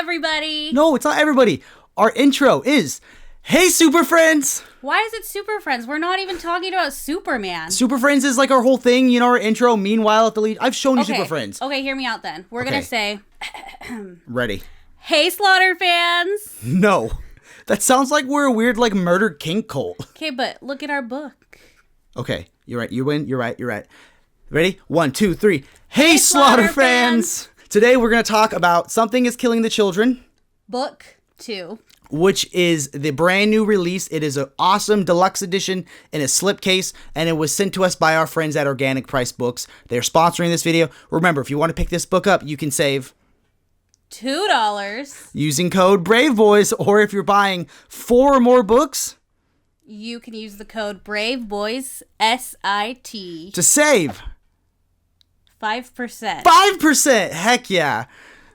everybody. No, it's not everybody. Our intro is, hey, Super Friends. Why is it Super Friends? We're not even talking about Superman. Super Friends is like our whole thing, our intro. Meanwhile, at the lead, I've shown you Super Friends. Okay, hear me out then. We're going to say... Ready. Hey, Slaughter fans. No. That sounds like we're a weird, murder kink cult. Okay, but look at our book. Okay, you're right. You win. You're right. Ready? 1, 2, 3. Hey, Slaughter fans. Today, we're going to talk about Something is Killing the Children. Book 2. Which is the brand new release. It is an awesome deluxe edition in a slipcase, and it was sent to us by our friends at Organic Price Books. They're sponsoring this video. Remember, if you want to pick this book up, you can save $2 using code Braveboys, or if you're buying 4 or more books, you can use the code Braveboyssit to save 5%. 5%. Heck yeah.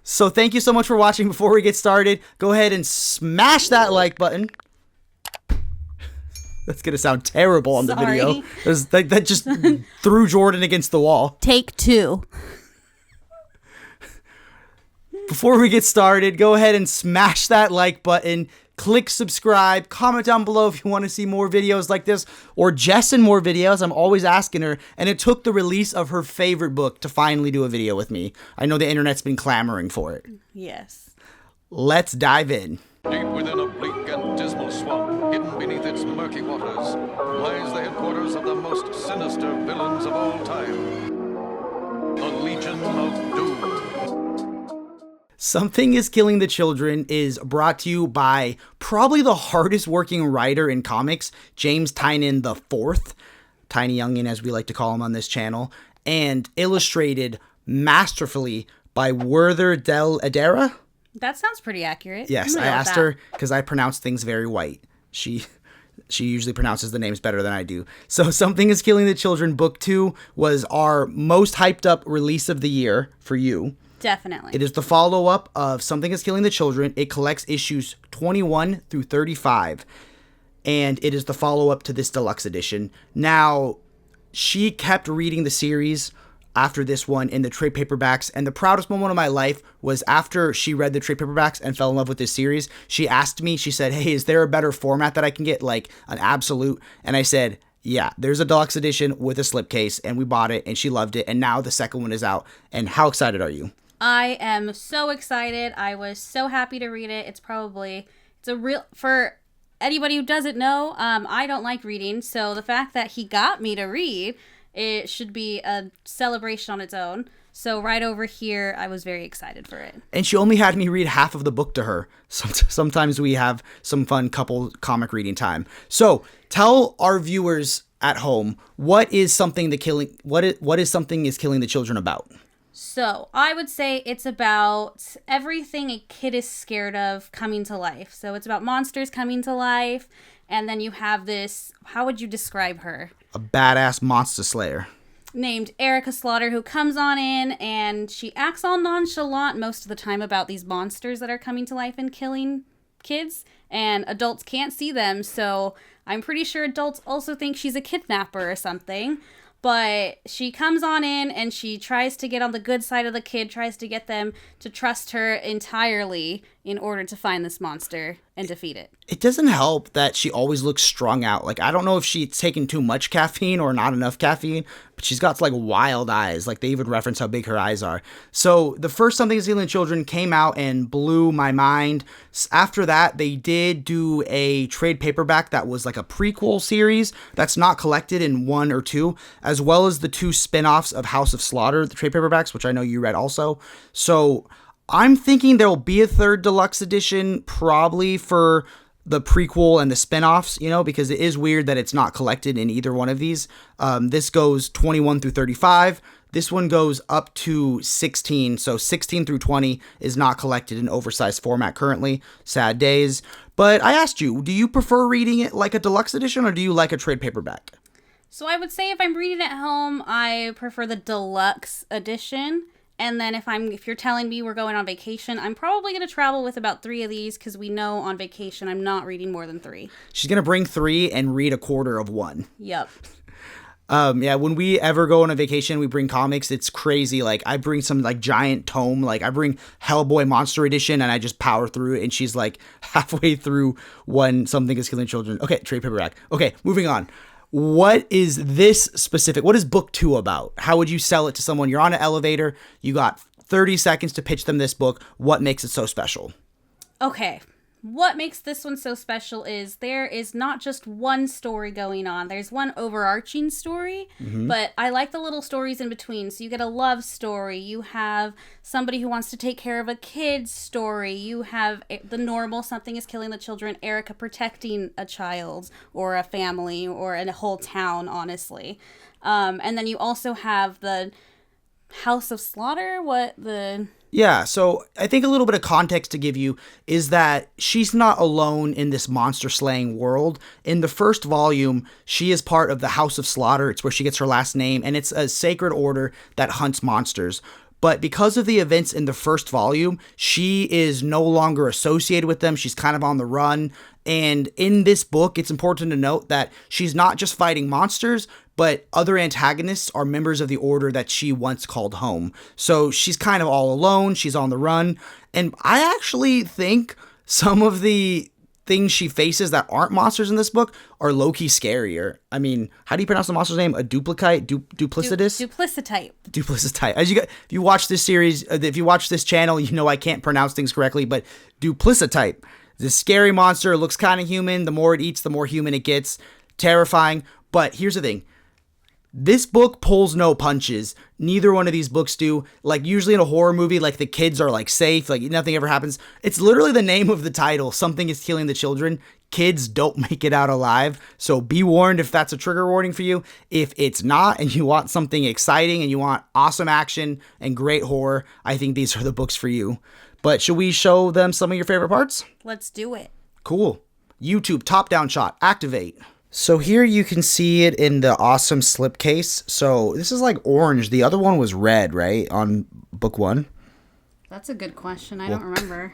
So thank you so much for watching. Before we get started, go ahead and smash that like button. That's going to sound terrible on the video. That just threw Jordan against the wall. Take 2. Before we get started, go ahead and smash that like button. Click subscribe. Comment down below if you want to see more videos like this or Jess in more videos. I'm always asking her, and it took the release of her favorite book to finally do a video with me. I know the internet's been clamoring for it. Yes. Let's dive in. Deep within a bleak and dismal swamp, hidden beneath its murky waters, lies the headquarters of the most sinister villains of all time. The Legion of Doom. Something is Killing the Children is brought to you by probably the hardest working writer in comics, James Tynion IV, Tiny Youngin as we like to call him on this channel, and illustrated masterfully by Werther Del Adera. That sounds pretty accurate. Yes, I asked her because I pronounce things very white. She usually pronounces the names better than I do. So Something is Killing the Children Book 2 was our most hyped up release of the year for you. Definitely. It is the follow-up of Something is Killing the Children. It collects issues 21 through 35, and it is the follow-up to this deluxe edition. Now, she kept reading the series after this one in the trade paperbacks, and the proudest moment of my life was after she read the trade paperbacks and fell in love with this series. She asked me, she said, hey, is there a better format that I can get, like an absolute? And I said, yeah, there's a deluxe edition with a slipcase, and we bought it, and she loved it, and now the second one is out. And how excited are you? I am so excited. I was so happy to read it. For anybody who doesn't know, I don't like reading. So the fact that he got me to read, it should be a celebration on its own. So right over here, I was very excited for it. And she only had me read half of the book to her. Sometimes we have some fun couple comic reading time. So tell our viewers at home, what is Something is Killing the Children about? So I would say it's about everything a kid is scared of coming to life. So it's about monsters coming to life. And then you have this, how would you describe her? A badass monster slayer. Named Erica Slaughter, who comes on in and she acts all nonchalant most of the time about these monsters that are coming to life and killing kids. And adults can't see them. So I'm pretty sure adults also think she's a kidnapper or something. But she comes on in and she tries to get on the good side of the kid, tries to get them to trust her entirely in order to find this monster and defeat it. It doesn't help that she always looks strung out. I don't know if she's taken too much caffeine or not enough caffeine, but she's got wild eyes. They even reference how big her eyes are. So the first Something is Killing the Children came out and blew my mind. After that, they did do a trade paperback that was a prequel series that's not collected in 1 or 2, as well as the 2 spin-offs of House of Slaughter, the trade paperbacks, which I know you read also. So I'm thinking there'll be a 3rd deluxe edition, probably for the prequel and the spin-offs, because it is weird that it's not collected in either one of these. This goes 21 through 35. This one goes up to 16, so 16 through 20 is not collected in oversized format currently. Sad days. But I asked you, do you prefer reading it like a deluxe edition, or do you like a trade paperback? So I would say if I'm reading at home, I prefer the deluxe edition. And then if you're telling me we're going on vacation, I'm probably going to travel with about 3 of these because we know on vacation I'm not reading more than 3. She's going to bring 3 and read a quarter of 1. Yep. Yeah, when we ever go on a vacation, we bring comics. It's crazy. Like, I bring some like giant tome. Like, I bring Hellboy Monster Edition, and I just power through it. And she's like halfway through when something is killing children. Okay, trade paperback. Okay, moving on. What is this specific? What is book 2 about? How would you sell it to someone? You're on an elevator. You got 30 seconds to pitch them this book. What makes it so special? Okay. What makes this one so special is there is not just one story going on. There's one overarching story, but I like the little stories in between. So you get a love story. You have somebody who wants to take care of a kid's story. You have the normal something is killing the children, Erica protecting a child or a family or a whole town, honestly. And then you also have the House of Slaughter. Yeah, so I think a little bit of context to give you is that she's not alone in this monster slaying world. In the first volume, she is part of the House of Slaughter. It's where she gets her last name, and it's a sacred order that hunts monsters. But because of the events in the first volume, she is no longer associated with them. She's kind of on the run. And in this book, it's important to note that she's not just fighting monsters, but other antagonists are members of the order that she once called home. So she's kind of all alone. She's on the run. And I actually think some of the things she faces that aren't monsters in this book are low-key scarier. I mean, how do you pronounce the monster's name? A duplicate? Duplicitous? Duplicitite. Duplicitite. If you watch this series, if you watch this channel, you know I can't pronounce things correctly, but duplicitite. This scary monster, looks kind of human. The more it eats, the more human it gets. Terrifying. But here's the thing. This book pulls no punches. Neither one of these books do. Like, usually in a horror movie, like, the kids are, like, safe. Like, nothing ever happens. It's literally the name of the title. Something is killing the children. Kids don't make it out alive. So be warned if that's a trigger warning for you. If it's not, and you want something exciting, and you want awesome action and great horror, I think these are the books for you. But should we show them some of your favorite parts? Let's do it. Cool. YouTube top-down shot. Activate. So here you can see it in the awesome slipcase. So this is like orange. The other one was red, right? On book 1. That's a good question. I don't remember.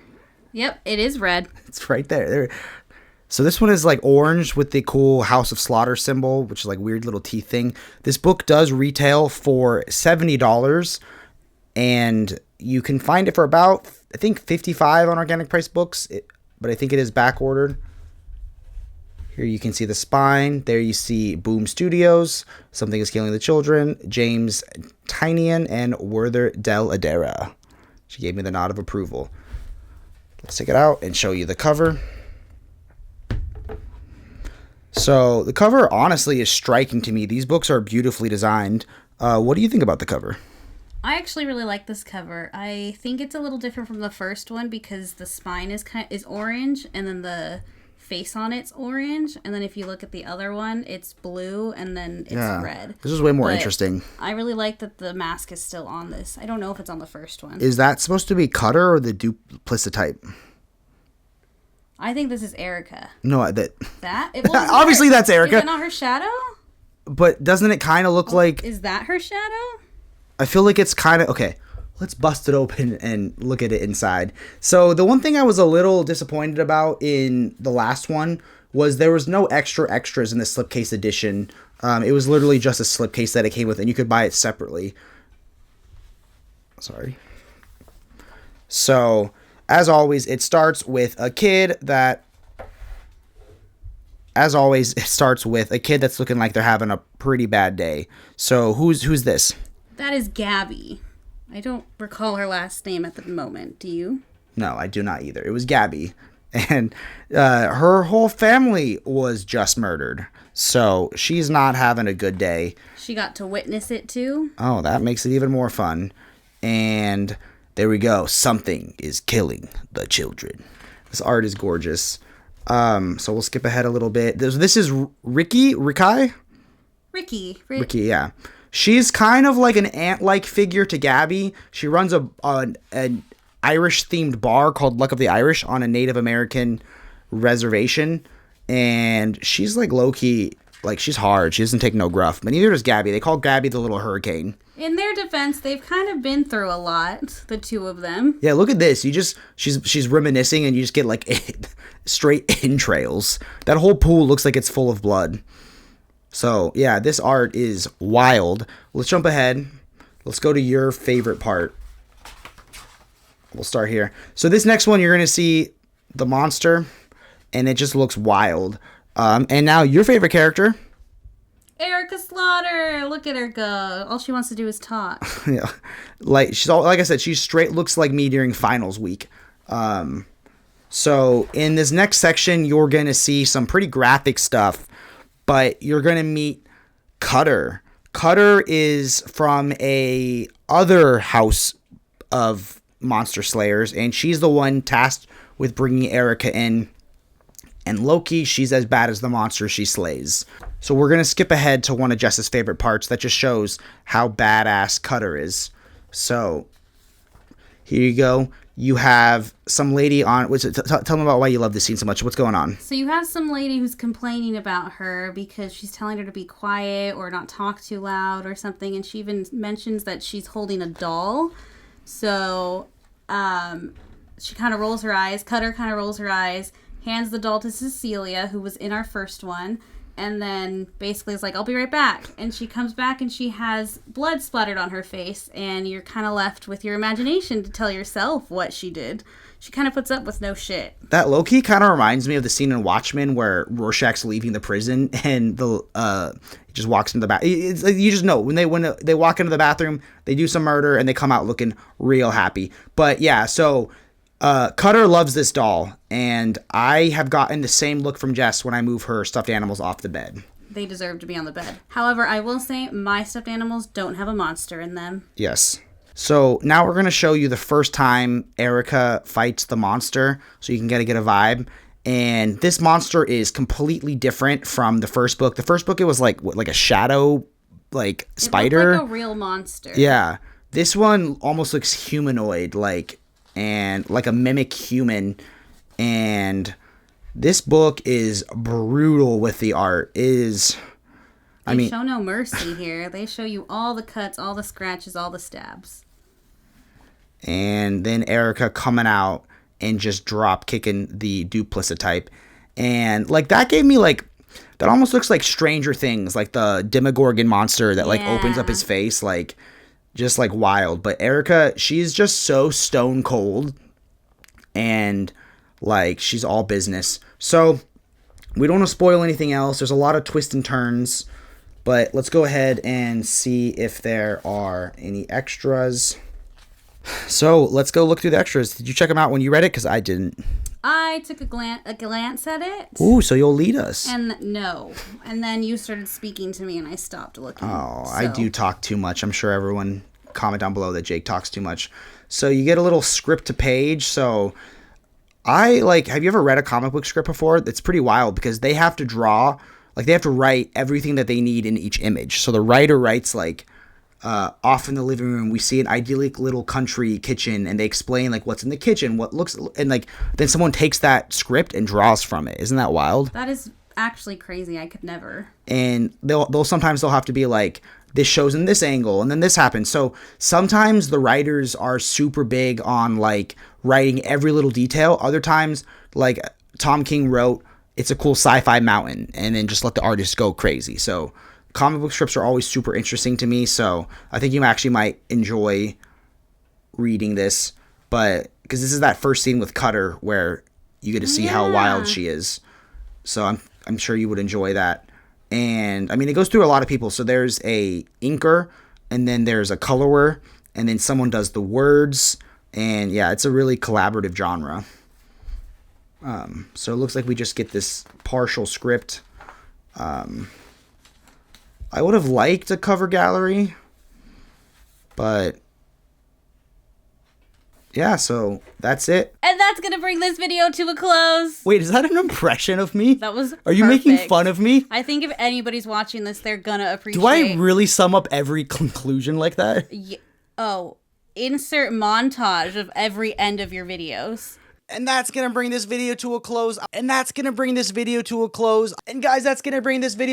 Yep, it is red. It's right there. So this one is like orange with the cool House of Slaughter symbol, which is like weird little teeth thing. This book does retail for $70, and you can find it for about, I think, $55 on Organic Price Books, but I think it is back ordered. Here you can see the spine. There you see Boom Studios, Something is Killing the Children, James Tynion, and Werther Del Adera. She gave me the nod of approval. Let's take it out and show you the cover. So the cover honestly is striking to me. These books are beautifully designed. What do you think about the cover? I actually really like this cover. I think it's a little different from the first one because the spine is orange, and then the face on it's orange, and then if you look at the other one, it's blue, and then it's red. This is way more interesting. I really like that the mask is still on this. I don't know if it's on the first one. Is that supposed to be Cutter or the duplicitite? I think this is Erica. No, that obviously that's Erica. Is it not her shadow? But doesn't it kind of look like? Is that her shadow? I feel like it's kind of okay. Let's bust it open and look at it inside. So the one thing I was a little disappointed about in the last one was there was no extras in the slipcase edition. It was literally just a slipcase that it came with, and you could buy it separately. Sorry. So, as always, it starts with a kid that's looking like they're having a pretty bad day. So, who's this? That is Gabby. I don't recall her last name at the moment. Do you? No, I do not either. It was Gabby. And her whole family was just murdered. So she's not having a good day. She got to witness it too. Oh, that makes it even more fun. And there we go. Something is killing the children. This art is gorgeous. So we'll skip ahead a little bit. This is Ricky, yeah. She's kind of like an ant-like figure to Gabby. She runs an Irish-themed bar called Luck of the Irish on a Native American reservation. And she's like low-key, like she's hard. She doesn't take no gruff. But neither does Gabby. They call Gabby the little hurricane. In their defense, they've kind of been through a lot, the two of them. Yeah, look at this. She's reminiscing, and you just get like straight entrails. That whole pool looks like it's full of blood. So, yeah, this art is wild. Let's jump ahead. Let's go to your favorite part. We'll start here. So this next one, you're going to see the monster, and it just looks wild. And now your favorite character. Erica Slaughter. Look at her go. All she wants to do is talk. Yeah. Like I said, she straight looks like me during finals week. So in this next section, you're going to see some pretty graphic stuff, but you're going to meet Cutter. Cutter is from a other house of monster slayers, and she's the one tasked with bringing Erica in. And Loki, she's as bad as the monster she slays. So we're going to skip ahead to one of Jess's favorite parts that just shows how badass Cutter is. So here you go. You have some lady on... Tell them about why you love this scene so much. What's going on? So you have some lady who's complaining about her because she's telling her to be quiet or not talk too loud or something. And she even mentions that she's holding a doll. So she kind of rolls her eyes. Cutter kind of rolls her eyes. Hands the doll to Cecilia, who was in our first one, and then basically is like, I'll be right back. And she comes back and she has blood splattered on her face, and you're kind of left with your imagination to tell yourself what she did. She kind of puts up with no shit. That low-key kind of reminds me of the scene in Watchmen where Rorschach's leaving the prison and he just walks into the bath. You just know when they walk into the bathroom, they do some murder and they come out looking real happy. But yeah, so Cutter loves this doll, and I have gotten the same look from Jess when I move her stuffed animals off the bed. They deserve to be on the bed. However, I will say my stuffed animals don't have a monster in them. Yes. So now we're going to show you the first time Erica fights the monster, so you can get a vibe. And this monster is completely different from the first book. The first book, it was like a shadow, like spider. It looked like a real monster. Yeah. This one almost looks humanoid, and like a mimic human. And this book is brutal with the art. They show no mercy here. They show you all the cuts, all the scratches, all the stabs. And then Erica coming out and just drop kicking the duplicit type. And that gave me that almost looks like Stranger Things, like the Demogorgon monster that opens up his face, just wild. But Erica, she's just so stone cold, and she's all business. So we don't want to spoil anything else. There's a lot of twists and turns, but let's go ahead and see if there are any extras. So let's go look through the extras. Did you check them out when you read it? Because I didn't. I took a glance at it. Ooh, so you'll lead us. And then you started speaking to me and I stopped looking. Oh, so. I do talk too much. I'm sure everyone comment down below that Jake talks too much. So you get a little script to page. So have you ever read a comic book script before? It's pretty wild because they have to draw, they have to write everything that they need in each image. So the writer writes off in the living room, we see an idyllic little country kitchen, and they explain what's in the kitchen, what looks, and then someone takes that script and draws from it. Isn't that wild? That is actually crazy. I could never. And they'll sometimes have to be this shows in this angle, and then this happens. So sometimes the writers are super big on writing every little detail. Other times, Tom King wrote, it's a cool sci-fi mountain, and then just let the artist go crazy. So comic book scripts are always super interesting to me, so I think you actually might enjoy reading this, but because this is that first scene with Cutter where you get to see how wild she is, so I'm sure you would enjoy that. And it goes through a lot of people. So there's a inker, and then there's a colorer, and then someone does the words, and yeah, it's a really collaborative genre. So it looks like we just get this partial script. I would have liked a cover gallery, but yeah, so that's it. And that's going to bring this video to a close. Wait, is that an impression of me? That was Are you making fun of me? I think if anybody's watching this, they're going to appreciate. Do I really sum up every conclusion like that? Insert montage of every end of your videos. And that's going to bring this video to a close. And guys, that's going to bring this video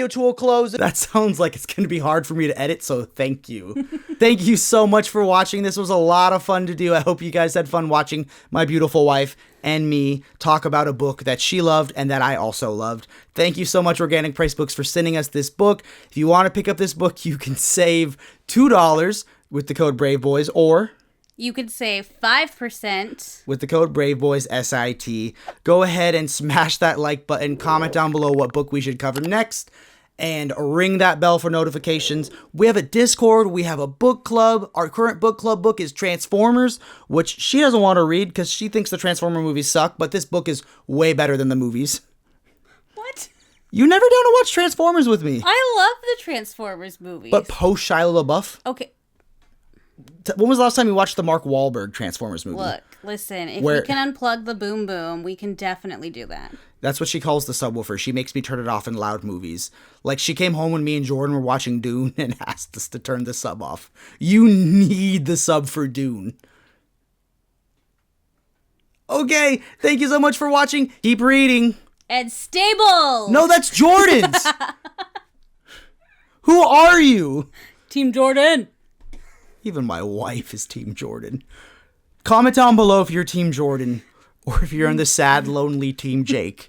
to a close. That sounds like it's going to be hard for me to edit, so thank you. Thank you so much for watching. This was a lot of fun to do. I hope you guys had fun watching my beautiful wife and me talk about a book that she loved and that I also loved. Thank you so much, Organic Price Books, for sending us this book. If you want to pick up this book, you can save $2 with the code BraveBoys, or you could save 5% with the code BraveboysSIT. Go ahead and smash that like button, comment down below what book we should cover next, and ring that bell for notifications. We have a Discord, we have a book club. Our current book club book is Transformers, which she doesn't want to read because she thinks the Transformer movies suck, but this book is way better than the movies. What? You never down to watch Transformers with me. I love the Transformers movies. But post Shia LaBeouf? Okay. When was the last time you watched the Mark Wahlberg Transformers movie? Look, listen, if we can unplug the boom boom, we can definitely do that. That's what she calls the subwoofer. She makes me turn it off in loud movies. Like, she came home when me and Jordan were watching Dune and asked us to turn the sub off. You need the sub for Dune. Okay, thank you so much for watching. Keep reading. And stable! No, that's Jordan's! Who are you? Team Jordan. Even my wife is Team Jordan. Comment down below if you're Team Jordan or if you're in the sad, lonely Team Jake.